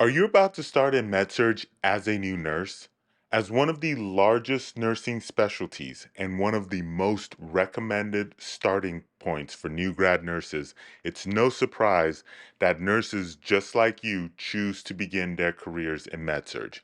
Are you about to start in Med-Surg as a new nurse? As one of the largest nursing specialties and one of the most recommended starting points for new grad nurses, it's no surprise that nurses just like you choose to begin their careers in Med-Surg.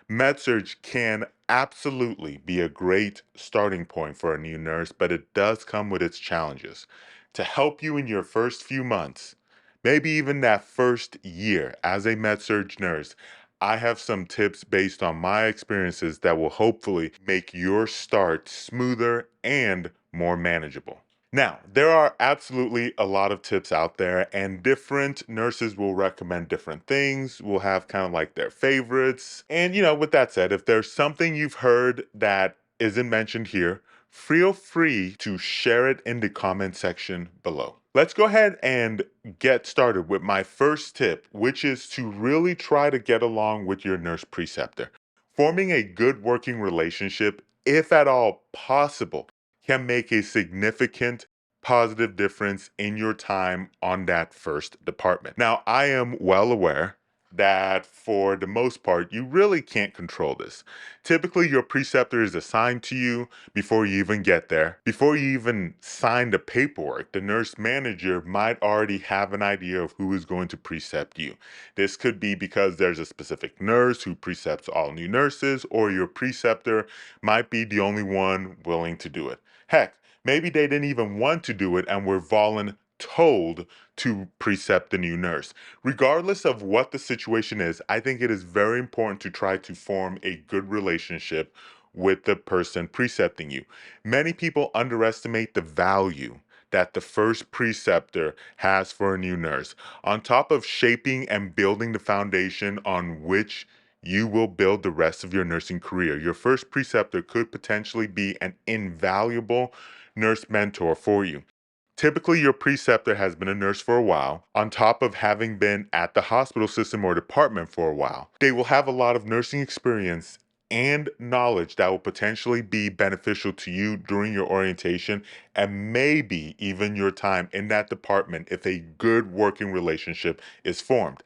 Med-Surg can absolutely be a great starting point for a new nurse, but it does come with its challenges. To help you in your first few months, maybe even that first year as a med-surg nurse, I have some tips based on my experiences that will hopefully make your start smoother and more manageable. Now, there are absolutely a lot of tips out there, and different nurses will recommend different things, will have kind of like their favorites. And, with that said, if there's something you've heard that isn't mentioned here, feel free to share it in the comment section below. Let's go ahead and get started with my first tip, which is to really try to get along with your nurse preceptor. Forming a good working relationship, if at all possible, can make a significant positive difference in your time on that first department. Now, I am well aware that for the most part, you really can't control this. Typically, your preceptor is assigned to you before you even get there. Before you even sign the paperwork, the nurse manager might already have an idea of who is going to precept you. This could be because there's a specific nurse who precepts all new nurses, or your preceptor might be the only one willing to do it. Heck, maybe they didn't even want to do it and were told to precept the new nurse. Regardless of what the situation is, I think it is very important to try to form a good relationship with the person precepting you. Many people underestimate the value that the first preceptor has for a new nurse. On top of shaping and building the foundation on which you will build the rest of your nursing career, your first preceptor could potentially be an invaluable nurse mentor for you. Typically, your preceptor has been a nurse for a while, on top of having been at the hospital system or department for a while. They will have a lot of nursing experience and knowledge that will potentially be beneficial to you during your orientation and maybe even your time in that department if a good working relationship is formed.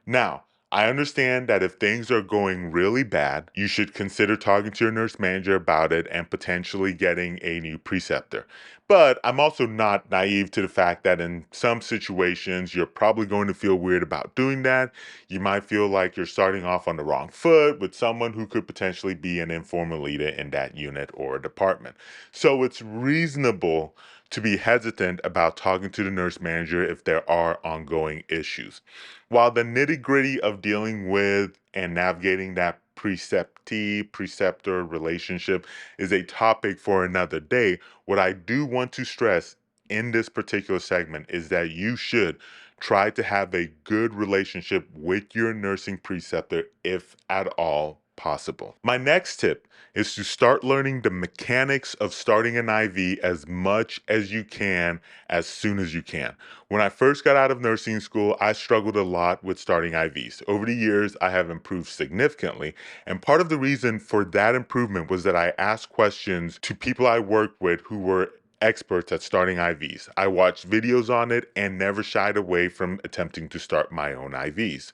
Now, I understand that if things are going really bad, you should consider talking to your nurse manager about it and potentially getting a new preceptor. But I'm also not naive to the fact that in some situations, you're probably going to feel weird about doing that. You might feel like you're starting off on the wrong foot with someone who could potentially be an informal leader in that unit or department. So it's reasonable to be hesitant about talking to the nurse manager if there are ongoing issues. While the nitty gritty of dealing with and navigating that preceptee preceptor relationship is a topic for another day, what I do want to stress in this particular segment is that you should try to have a good relationship with your nursing preceptor if at all possible. My next tip is to start learning the mechanics of starting an IV as much as you can as soon as you can. When I first got out of nursing school, I struggled a lot with starting IVs. Over the years, I have improved significantly, and part of the reason for that improvement was that I asked questions to people I worked with who were experts at starting IVs. I watched videos on it and never shied away from attempting to start my own IVs.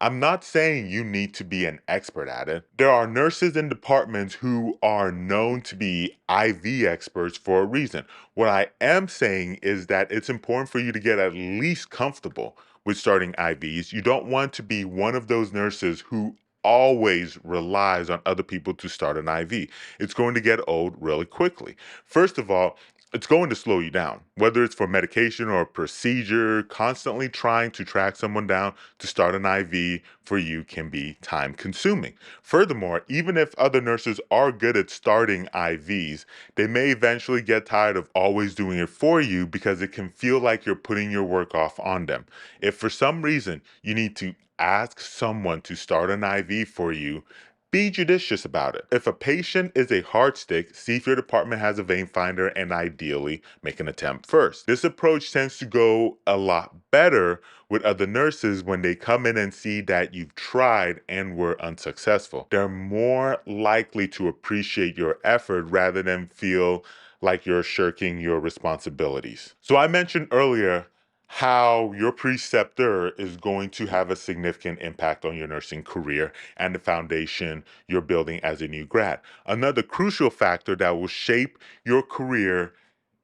I'm not saying you need to be an expert at it. There are nurses in departments who are known to be IV experts for a reason. What I am saying is that it's important for you to get at least comfortable with starting IVs. You don't want to be one of those nurses who always relies on other people to start an IV. It's going to get old really quickly. First of all, it's going to slow you down. Whether it's for medication or a procedure, constantly trying to track someone down to start an IV for you can be time consuming. Furthermore, even if other nurses are good at starting IVs, they may eventually get tired of always doing it for you because it can feel like you're putting your work off on them. If for some reason you need to ask someone to start an IV for you, be judicious about it. If a patient is a hard stick, see if your department has a vein finder and ideally make an attempt first. This approach tends to go a lot better with other nurses when they come in and see that you've tried and were unsuccessful. They're more likely to appreciate your effort rather than feel like you're shirking your responsibilities. So I mentioned earlier how your preceptor is going to have a significant impact on your nursing career and the foundation you're building as a new grad. Another crucial factor that will shape your career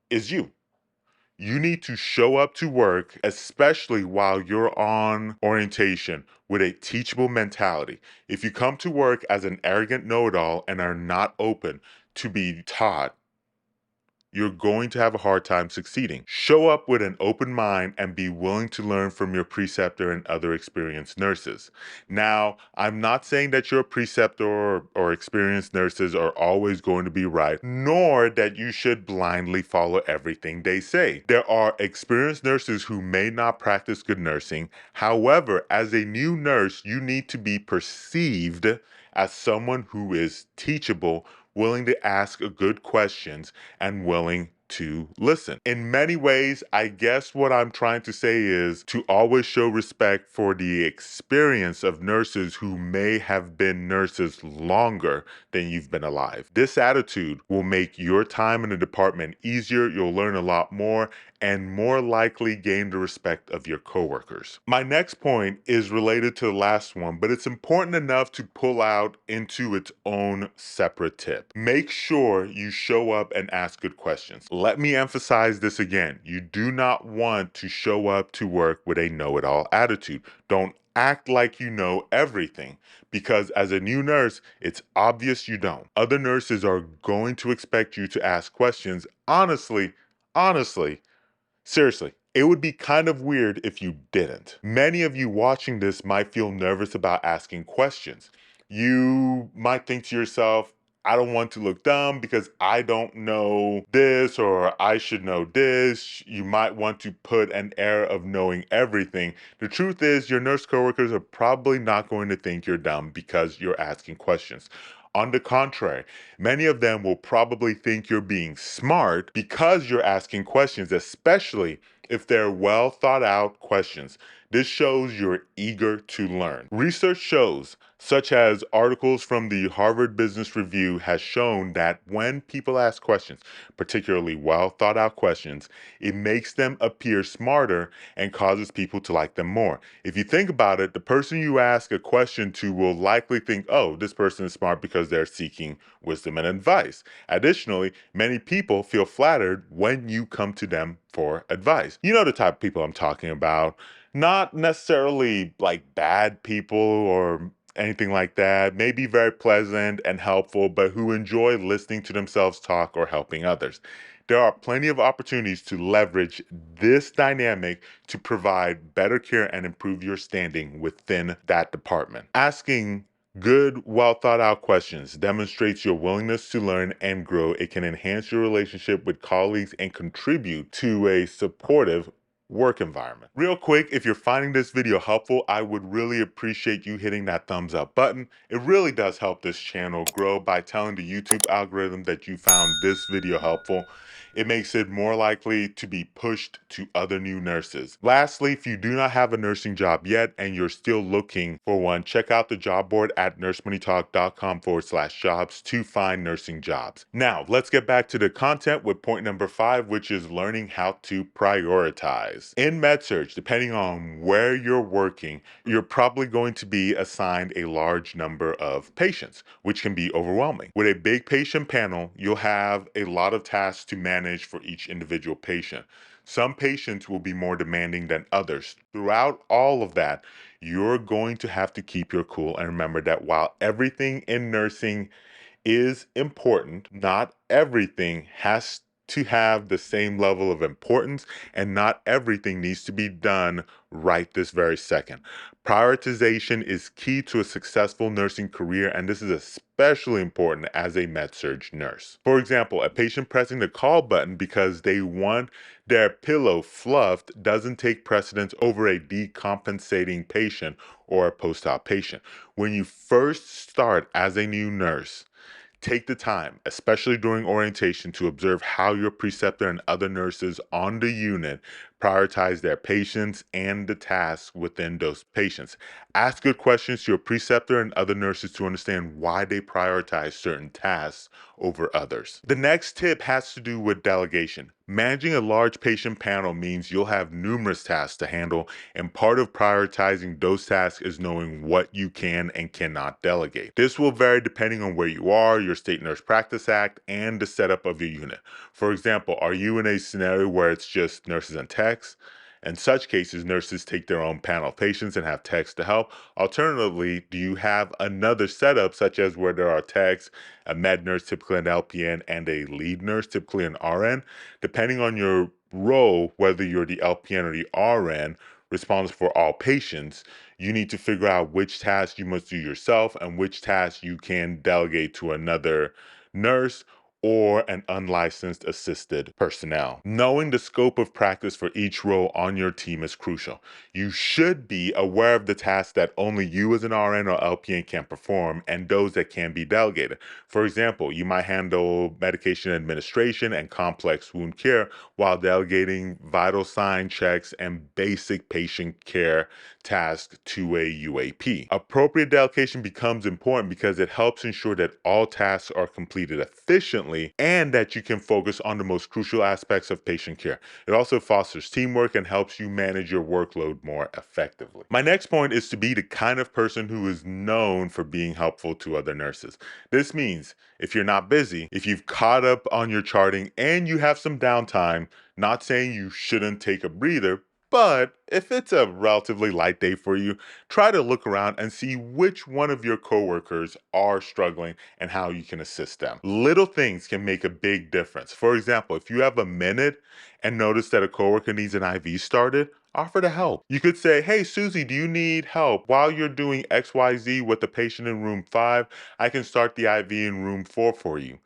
is you. You need to show up to work, especially while you're on orientation, with a teachable mentality. If you come to work as an arrogant know it all and are not open to be taught, you're going to have a hard time succeeding. Show up with an open mind and be willing to learn from your preceptor and other experienced nurses. Now, I'm not saying that your preceptor or experienced nurses are always going to be right, nor that you should blindly follow everything they say. There are experienced nurses who may not practice good nursing. However, as a new nurse, you need to be perceived as someone who is teachable, willing to ask good questions, and willing to listen. In many ways, I guess what I'm trying to say is to always show respect for the experience of nurses who may have been nurses longer than you've been alive. This attitude will make your time in the department easier, you'll learn a lot more, and more likely gain the respect of your coworkers. My next point is related to the last one, but it's important enough to pull out into its own separate tip. Make sure you show up and ask good questions. Let me emphasize this again. You do not want to show up to work with a know-it-all attitude. Don't act like you know everything, because as a new nurse, it's obvious you don't. Other nurses are going to expect you to ask questions. Honestly, seriously, it would be kind of weird if you didn't. Many of you watching this might feel nervous about asking questions. You might think to yourself, I don't want to look dumb because I don't know this, or I should know this. You might want to put an air of knowing everything. The truth is, your nurse coworkers are probably not going to think you're dumb because you're asking questions. On the contrary, many of them will probably think you're being smart because you're asking questions, especially if they're well thought out questions. This shows you're eager to learn. Research shows, such as articles from the Harvard Business Review, has shown that when people ask questions, particularly well thought out questions, it makes them appear smarter and causes people to like them more. If you think about it, the person you ask a question to will likely think, oh, this person is smart because they're seeking wisdom and advice. Additionally, many people feel flattered when you come to them for advice. You know the type of people I'm talking about. Not necessarily like bad people or anything like that, may be very pleasant and helpful, but who enjoy listening to themselves talk or helping others. There are plenty of opportunities to leverage this dynamic to provide better care and improve your standing within that department. Asking good, well thought out questions demonstrates your willingness to learn and grow. It can enhance your relationship with colleagues and contribute to a supportive work environment. Real quick, if you're finding this video helpful, I would really appreciate you hitting that thumbs up button. It really does help this channel grow by telling the YouTube algorithm that you found this video helpful. It makes it more likely to be pushed to other new nurses. Lastly, if you do not have a nursing job yet and you're still looking for one, check out the job board at nursemoneytalk.com/jobs to find nursing jobs. Now, let's get back to the content with point number 5, which is learning how to prioritize. In Med-Surg, depending on where you're working, you're probably going to be assigned a large number of patients, which can be overwhelming. With a big patient panel, you'll have a lot of tasks to manage for each individual patient. Some patients will be more demanding than others. Throughout all of that, you're going to have to keep your cool and remember that while everything in nursing is important, not everything has to have the same level of importance, and not everything needs to be done right this very second. Prioritization is key to a successful nursing career, and this is especially important as a Med-Surg nurse. For example, a patient pressing the call button because they want their pillow fluffed doesn't take precedence over a decompensating patient or a post-op patient. When you first start as a new nurse, take the time, especially during orientation, to observe how your preceptor and other nurses on the unit prioritize their patients and the tasks within those patients. Ask good questions to your preceptor and other nurses to understand why they prioritize certain tasks over others. The next tip has to do with delegation. Managing a large patient panel means you'll have numerous tasks to handle, and part of prioritizing those tasks is knowing what you can and cannot delegate. This will vary depending on where you are, your state nurse practice act, and the setup of your unit. For example, are you in a scenario where it's just nurses and techs? In such cases, nurses take their own panel of patients and have techs to help. Alternatively, do you have another setup, such as where there are techs, a med nurse, typically an LPN, and a lead nurse, typically an RN? Depending on your role, whether you're the LPN or the RN, responsible for all patients, you need to figure out which tasks you must do yourself and which tasks you can delegate to another nurse or an unlicensed assisted personnel. Knowing the scope of practice for each role on your team is crucial. You should be aware of the tasks that only you as an RN or LPN can perform and those that can be delegated. For example, you might handle medication administration and complex wound care while delegating vital sign checks and basic patient care tasks to a UAP. Appropriate delegation becomes important because it helps ensure that all tasks are completed efficiently and that you can focus on the most crucial aspects of patient care. It also fosters teamwork and helps you manage your workload more effectively. My next point is to be the kind of person who is known for being helpful to other nurses. This means if you're not busy, if you've caught up on your charting and you have some downtime, not saying you shouldn't take a breather, but if it's a relatively light day for you, try to look around and see which one of your coworkers are struggling and how you can assist them. Little things can make a big difference. For example, if you have a minute and notice that a coworker needs an IV started, offer to help. You could say, "Hey, Susie, do you need help? While you're doing XYZ with the patient in room 5, I can start the IV in room 4 for you."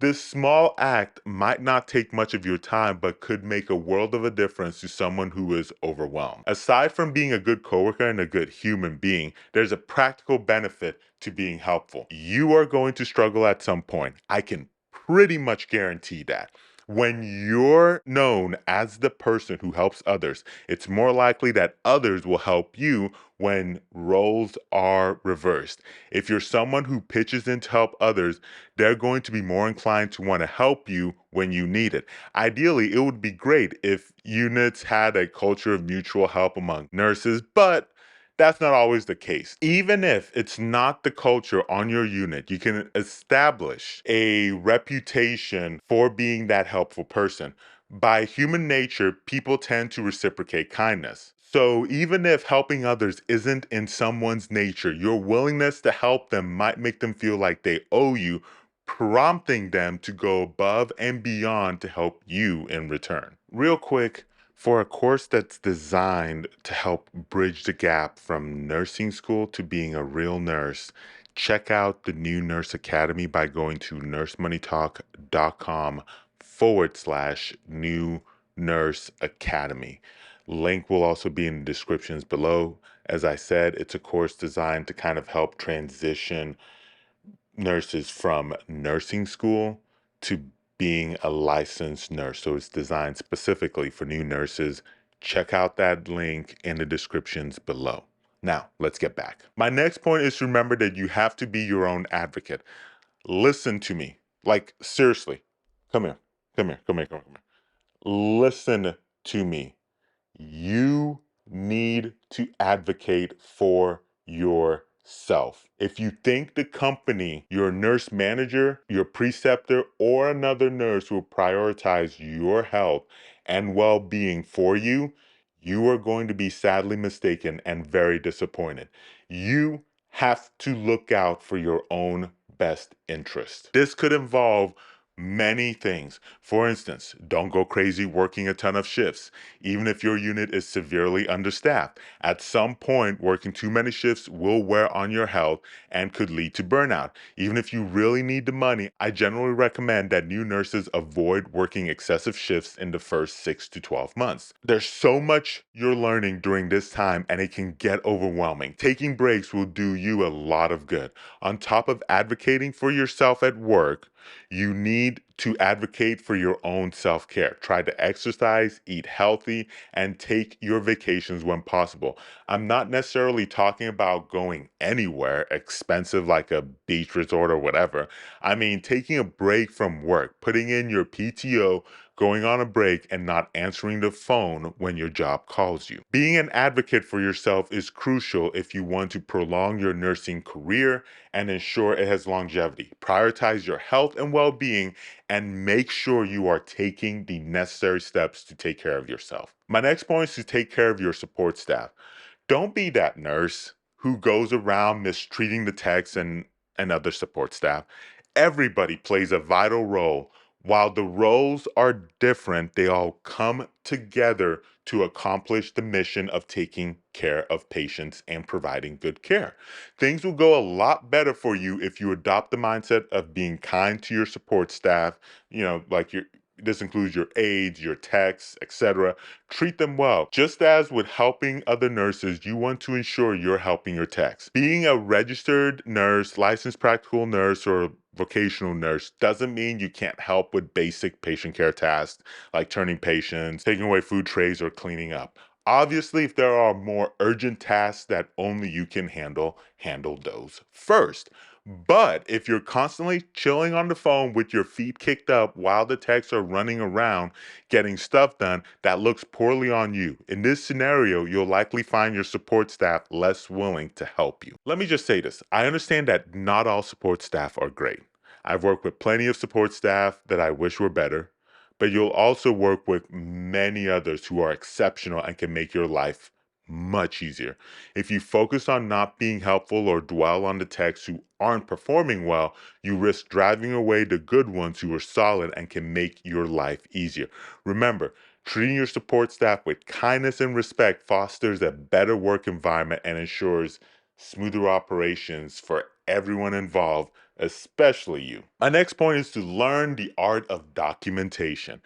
This small act might not take much of your time, but could make a world of a difference to someone who is overwhelmed. Aside from being a good coworker and a good human being, there's a practical benefit to being helpful. You are going to struggle at some point. I can pretty much guarantee that. When you're known as the person who helps others, it's more likely that others will help you when roles are reversed. If you're someone who pitches in to help others, they're going to be more inclined to want to help you when you need it. Ideally, it would be great if units had a culture of mutual help among nurses, but that's not always the case. Even if it's not the culture on your unit, you can establish a reputation for being that helpful person. By human nature, people tend to reciprocate kindness. So even if helping others isn't in someone's nature, your willingness to help them might make them feel like they owe you, prompting them to go above and beyond to help you in return. Real quick, for a course that's designed to help bridge the gap from nursing school to being a real nurse, check out the new Nurse Academy by going to nursemoneytalk.com/new nurse academy. Link will also be in the descriptions below. As I said, it's a course designed to kind of help transition nurses from nursing school to being a licensed nurse. So it's designed specifically for new nurses. Check out that link in the descriptions below. Now, let's get back. My next point is to remember that you have to be your own advocate. Listen to me. Like, seriously. Come here. Come here. Come here. Come here. Come here. Listen to me. You need to advocate for yourself. If you think the company, your nurse manager, your preceptor, or another nurse will prioritize your health and well being for you, you are going to be sadly mistaken and very disappointed. You have to look out for your own best interest. This could involve many things. For instance, don't go crazy working a ton of shifts, even if your unit is severely understaffed. At some point, working too many shifts will wear on your health and could lead to burnout. Even if you really need the money, I generally recommend that new nurses avoid working excessive shifts in the first 6 to 12 months. There's so much you're learning during this time and it can get overwhelming. Taking breaks will do you a lot of good. On top of advocating for yourself at work, you need to advocate for your own self care. Try to exercise, eat healthy, and take your vacations when possible. I'm not necessarily talking about going anywhere expensive like a beach resort or whatever. I mean, taking a break from work, putting in your PTO, going on a break, and not answering the phone when your job calls you. Being an advocate for yourself is crucial if you want to prolong your nursing career and ensure it has longevity. Prioritize your health and well being and make sure you are taking the necessary steps to take care of yourself. My next point is to take care of your support staff. Don't be that nurse who goes around mistreating the techs and other support staff. Everybody plays a vital role. While the roles are different, they all come together to accomplish the mission of taking care of patients and providing good care. Things will go a lot better for you if you adopt the mindset of being kind to your support staff, like this includes your aides, your techs, etc. Treat them well. Just as with helping other nurses, you want to ensure you're helping your techs. Being a registered nurse, licensed practical nurse, or vocational nurse doesn't mean you can't help with basic patient care tasks like turning patients, taking away food trays, or cleaning up. Obviously, if there are more urgent tasks that only you can handle those first. But if you're constantly chilling on the phone with your feet kicked up while the techs are running around getting stuff done, that looks poorly on you. In this scenario, you'll likely find your support staff less willing to help you. Let me just say this. I understand that not all support staff are great. I've worked with plenty of support staff that I wish were better, but you'll also work with many others who are exceptional and can make your life much easier. If you focus on not being helpful or dwell on the techs who aren't performing well, you risk driving away the good ones who are solid and can make your life easier. Remember, treating your support staff with kindness and respect fosters a better work environment and ensures smoother operations for everyone involved, especially you. My next point is to learn the art of documentation.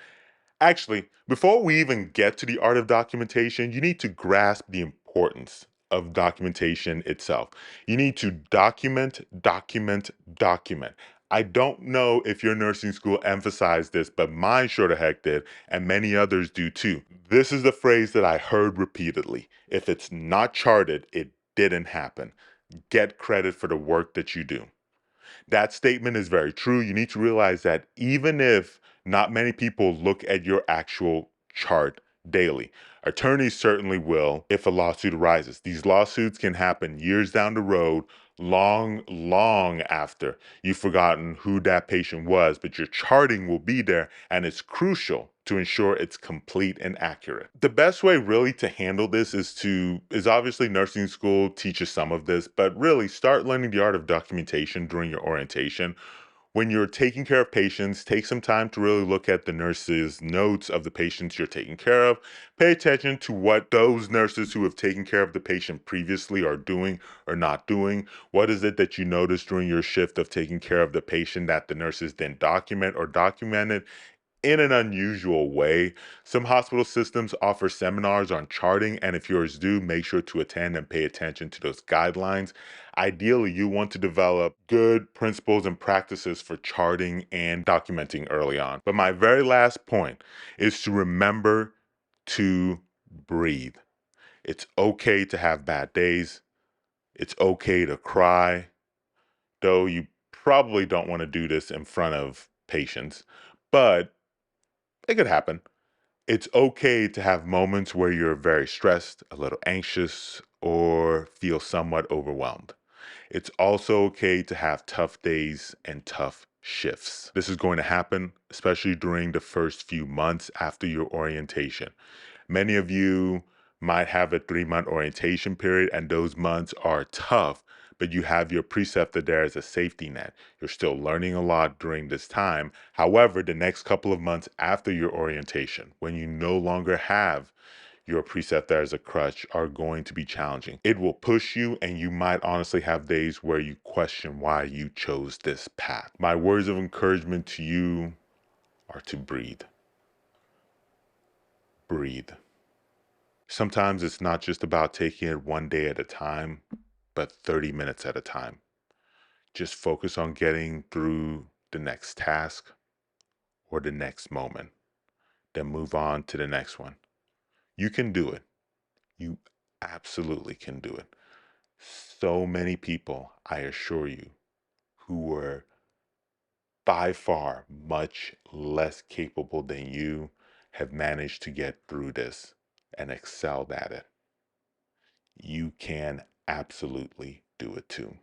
Actually, before we even get to the art of documentation, you need to grasp the importance of documentation itself. You need to document, document, document. I don't know if your nursing school emphasized this, but mine sure the heck did, and many others do too. This is the phrase that I heard repeatedly. If it's not charted, it didn't happen. Get credit for the work that you do. That statement is very true. You need to realize that even if not many people look at your actual chart daily, attorneys certainly will if a lawsuit arises. These lawsuits can happen years down the road, long after you've forgotten who that patient was, but your charting will be there, and it's crucial to ensure it's complete and accurate. The best way really to handle this is obviously nursing school teaches some of this, but really start learning the art of documentation during your orientation. When you're taking care of patients, take some time to really look at the nurse's notes of the patients you're taking care of. Pay attention to what those nurses who have taken care of the patient previously are doing or not doing. What is it that you noticed during your shift of taking care of the patient that the nurses didn't document or documented in an unusual way? Some hospital systems offer seminars on charting, and if yours do, make sure to attend and pay attention to those guidelines. Ideally, you want to develop good principles and practices for charting and documenting early on. But my very last point is to remember to breathe. It's okay to have bad days. It's okay to cry, though you probably don't want to do this in front of patients, but it could happen. It's okay to have moments where you're very stressed, a little anxious, or feel somewhat overwhelmed. It's also okay to have tough days and tough shifts. This is going to happen, especially during the first few months after your orientation. Many of you might have a 3-month orientation period, and those months are tough, but you have your preceptor there as a safety net. You're still learning a lot during this time. However, the next couple of months after your orientation, when you no longer have your preceptor as a crutch, are going to be challenging. It will push you, and you might honestly have days where you question why you chose this path. My words of encouragement to you are to breathe. Breathe. Sometimes it's not just about taking it one day at a time, but 30 minutes at a time. Just focus on getting through the next task, or the next moment. Then move on to the next one. You can do it. You absolutely can do it. So many people, I assure you, who were by far much less capable than you have managed to get through this and excelled at it. You can absolutely do it too.